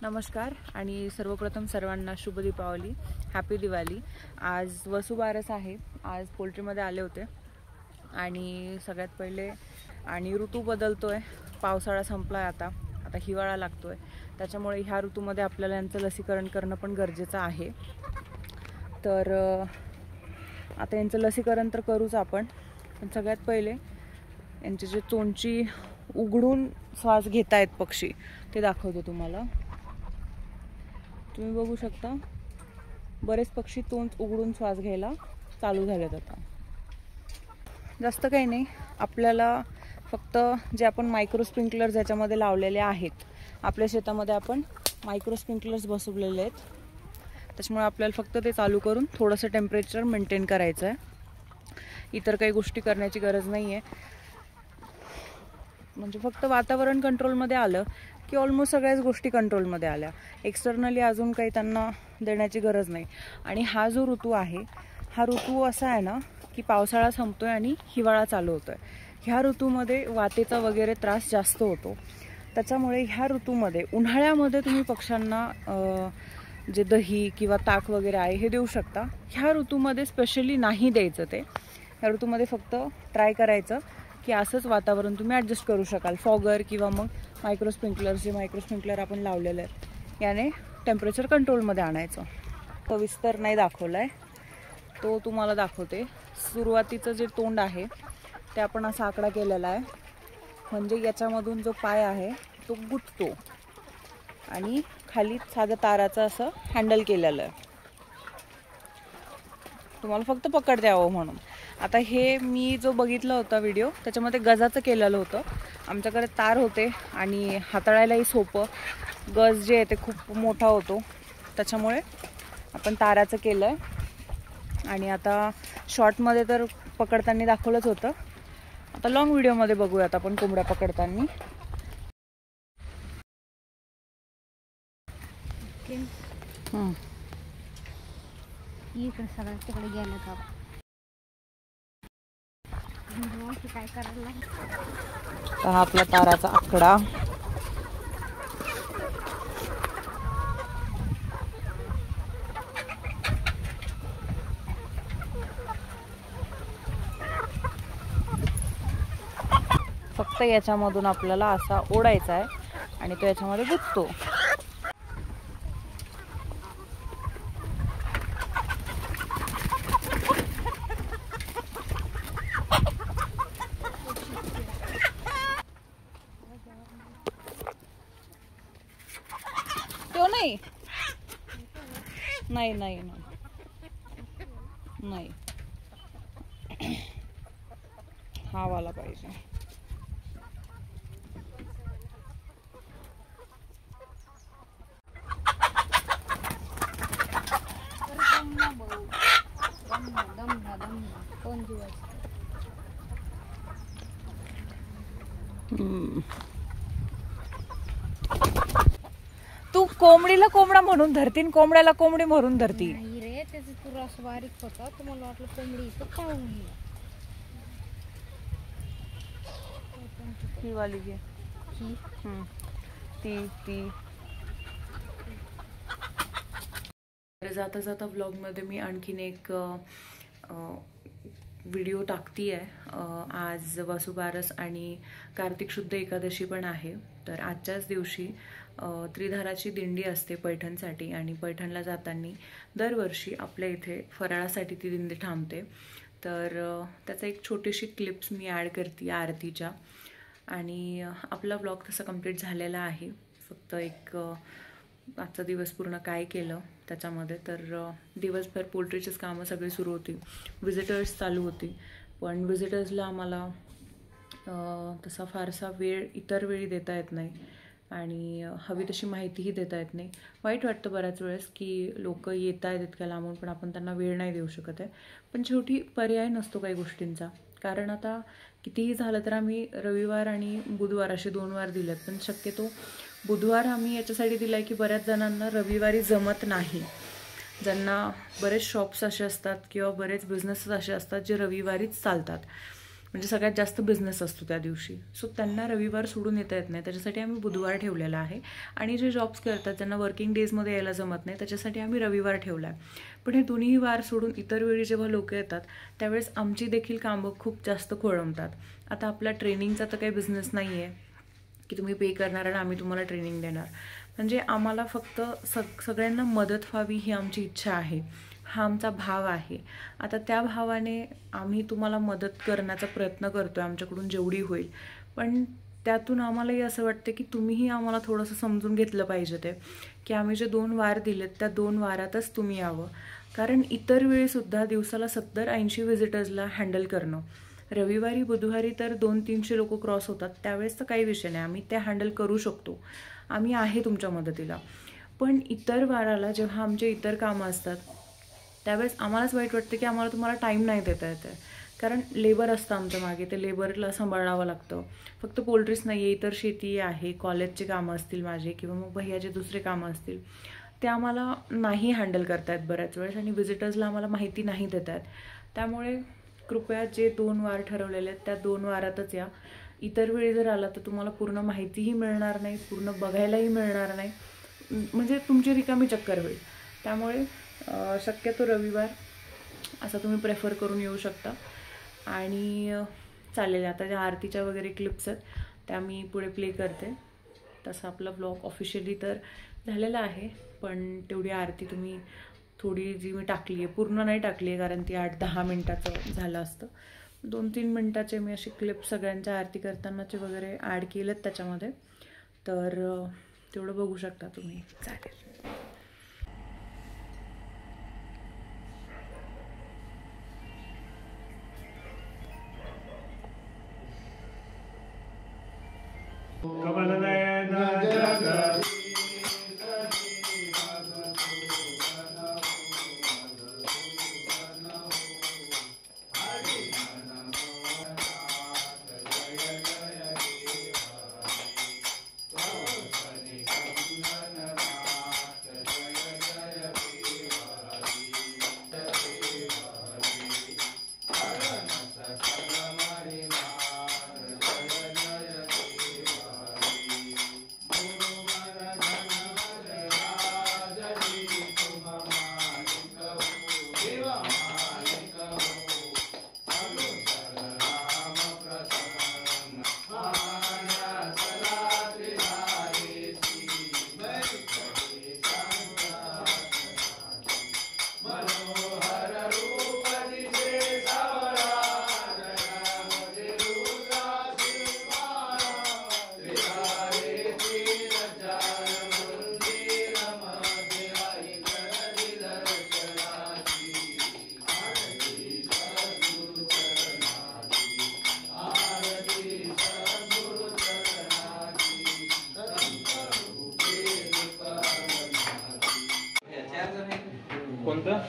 नमस्कार आणि सर्वप्रथम सर्वांना शुभ दीपावली, हॅपी दिवाळी। आज वसुबारस आहे। आज पोल्ट्रीमध्ये आले होते आणि सगळ्यात पहिले आणि ऋतू बदलतोय, पावसाळा संपलाय, आता हिवाळा लागतोय। त्याच्यामुळे ह्या ऋतूमध्ये आपल्याला यांचं लसीकरण करणं पण गरजेचं आहे। तर आता यांचं लसीकरण तर करूच आपण, पण सगळ्यात पहिले यांचे जे चोंची उघडून श्वास घेत आहेत पक्षी ते दाखवते तुम्हाला। तुम्ही बघू शकता बरेच पक्षी चोंच उघडून श्वास घ्यायला चालू झालेत। आता जास्त काही नाही, आपल्याला फक्त जे आपण मायक्रो स्प्रिंकलर्स याच्यामध्ये लावलेले आहेत, आपल्या शेतामध्ये आपण मायक्रो स्प्रिंकलर्स बसवलेले आहेत, त्याच्यामुळे आपल्याला फक्त ते चालू करून थोडंसं टेम्परेचर मेंटेन करायचं आहे। इतर काही गोष्टी करण्याची गरज नाही आहे। म्हणजे फक्त वातावरण कंट्रोलमध्ये आलं की ऑलमोस्ट सगळ्याच गोष्टी कंट्रोलमध्ये आल्या। एक्सटर्नली अजून काही त्यांना देण्याची गरज नाही। आणि हा जो ऋतू आहे, हा ऋतू असा आहे ना की पावसाळा संपतोय आणि हिवाळा चालू होतोय। ह्या ऋतूमध्ये वातेचा वगैरे त्रास जास्त होतो, त्याच्यामुळे ह्या ऋतूमध्ये उन्हाळ्यामध्ये तुम्ही पक्ष्यांना जे दही किंवा ताक वगैरे आहे हे देऊ शकता। ह्या ऋतूमध्ये स्पेशली नाही द्यायचं ते। ह्या ऋतूमध्ये फक्त ट्राय करायचं की असंच वातावरण तुम्ही ॲडजस्ट करू शकाल। फॉगर किंवा मग मायक्रो स्प्रिंकलर आपण लावलेले आहेत, याने टेम्परेचर कंट्रोलमध्ये आणायचं। तो विस्तार नाही दाखवला आहे, तो तुम्हाला दाखवते। सुरुवातीचं जे तोंड आहे ते आपण असा आकडा केलेला आहे, म्हणजे याच्यामधून जो पाय आहे तो गुंततो आणि खाली साध्या ताराचं असं हँडल केलेलं आहे, तुम्हाला फक्त पकड द्यावं म्हणून। आता हे मी जो बघितला होता व्हिडिओ त्याच्यामध्ये गजाचं केलेलं होतं। आमच्याकडे तार होते आणि हाताळायलाही सोपं, गज जे आहे ते खूप मोठा होतो, त्याच्यामुळे आपण ताराचं केलं आहे। आणि आता शॉर्टमध्ये तर पकडताना दाखवलंच होतं, आता लॉंग व्हिडिओमध्ये बघूयात आपण कोंबड्या पकडताना। तिकडे गेलं का काय करायला? हा आपला ताराचा आकडा। फक्त याच्यामधून आपल्याला असा ओढायचा आहे आणि तो याच्यामध्ये गुंततो। तो नाही नाही नाही नाही, हा वाला पाहिजे। तू कोंबडीला कोंबडा म्हणून धरतीन, कोंबड्याला कोंबडी म्हणून धरती रे। त्याचं तुला असं बारीक होता, तुम्हाला वाटलं कोंबडी ही वाली घे, ती जाता जाता व्लॉगमध्ये मी आणखीन एक व्हिडिओ टाकती आहे। आज वसुबारस आणि कार्तिक शुद्ध एकादशी पण आहे, तर आजच्याच दिवशी त्रिधाराची दिंडी असते पैठणसाठी, आणि पैठणला जाताना दरवर्षी आपल्या इथे फराळासाठी ती दिंडी थांबते। तर त्याचा एक छोटीशी क्लिप्स मी ॲड करते आरतीच्या, आणि आपला व्लॉग तसा कंप्लीट झालेला आहे। फक्त एक आजचा दिवस पूर्ण काय केलं त्याच्यामध्ये, तर दिवसभर पोल्ट्रीचीच कामं सगळी सुरू होती, विजिटर्स चालू होती, पण विजिटर्सला आम्हाला तसा फारसा वेळ इतर वेळी देता येत नाही आणि हवी तशी माहितीही देता येत नाही। वाईट वाटतं बऱ्याच वेळेस की लोक येत आहेत इतक्या लांबून, पण आपण त्यांना वेळ नाही देऊ शकत आहे। पण शेवटी पर्याय नसतो काही गोष्टींचा, कारण आता कितीही झालं तर आम्ही रविवार आणि बुधवार असे 2 वार दिलेत, पण शक्यतो बुधवार आम्ही याच्यासाठी दिला आहे की बऱ्याच जणांना रविवारी जमत नाही। ज्यांना बरेच शॉप्स असे असतात किंवा बरेच बिझनेसेस असे असतात जे रविवारीच चालतात, म्हणजे सगळ्यात जास्त बिझनेस असतो त्या दिवशी. सो त्यांना रविवार सोडून येता येत नाही, त्याच्यासाठी आम्ही बुधवार ठेवलेला आहे. आणि जे जॉब्स करतात ज्यांना वर्किंग डेजमध्ये यायला जमत नाही त्याच्यासाठी आम्ही रविवार ठेवला आहे. पण हे दोन्ही वार सोडून इतर वेळी जेव्हा लोक येतात त्यावेळेस आमची देखील कामं खूप जास्त खोळंबतात. आता आपला ट्रेनिंगचा तर काही बिझनेस नाही आहे की तुम्ही पे करणार आणि आम्ही तुम्हाला ट्रेनिंग देणार. म्हणजे आम्हाला फक्त सगळ्यांना मदत व्हावी ही आमची इच्छा आहे, हा आमचा भाव आहे. आता त्या भावाने आम्ही तुम्हाला मदत करण्याचा प्रयत्न करतो आहे आमच्याकडून जेवढी होईल. पण त्यातून आम्हालाही असं वाटतं की तुम्हीही आम्हाला थोडंसं समजून घेतलं पाहिजे ते की आम्ही जे 2 वार दिलेत त्या 2 वारातच तुम्ही यावं. कारण इतर वेळीसुद्धा दिवसाला 70-80 व्हिजिटर्सला हँडल करणं, रविवारी बुधवारी तर 200-300 लोक क्रॉस होतात त्यावेळेस तर काही विषय नाही, आम्ही ते हँडल करू शकतो, आम्ही आहे तुमच्या मदतीला. पण इतर वाराला जेव्हा आमचे इतर कामं असतात त्यावेळेस आम्हालाच वाईट वाटतं की आम्हाला तुम्हाला टाईम नाही देता येत आहे. कारण लेबर असतं आमच्या मागे, ते लेबरला सांभाळावं लागतं. फक्त पोल्ट्रीच नाही आहे, इतर शेती आहे, कॉलेजचे कामं असतील माझे किंवा मग भैयाचे दुसरे कामं असतील ते आम्हाला नाही हँडल करता येत बऱ्याच वेळेस आणि व्हिजिटर्सला आम्हाला माहिती नाही देत आहेत. त्यामुळे कृपया जे 2 वार ठरवलेले आहेत त्या 2 वारातच या. इतर वेळी जर आला तर तुम्हाला पूर्ण माहितीही मिळणार नाही, पूर्ण बघायलाही मिळणार नाही, म्हणजे तुमची रिकामी चक्कर होईल. त्यामुळे शक्यतो रविवार असं तुम्ही प्रेफर करून येऊ शकता. आणि चालेल, आता ज्या आरतीच्या वगैरे क्लिप्स आहेत त्या मी पुढे प्ले करते. तसं आपला ब्लॉग ऑफिशियली तर झालेला आहे, पण तेवढी आरती तुम्ही थोडी जी मी टाकली आहे, पूर्ण नाही टाकली आहे कारण ती 8-10 मिनटाचं झालं असतं. 2-3 मिनटाचे मी अशी क्लिप सगळ्यांच्या आरती करतानाचे वगैरे ॲड केलेत त्याच्यामध्ये, तर तेवढं बघू शकता तुम्ही. चालेल. कोणतं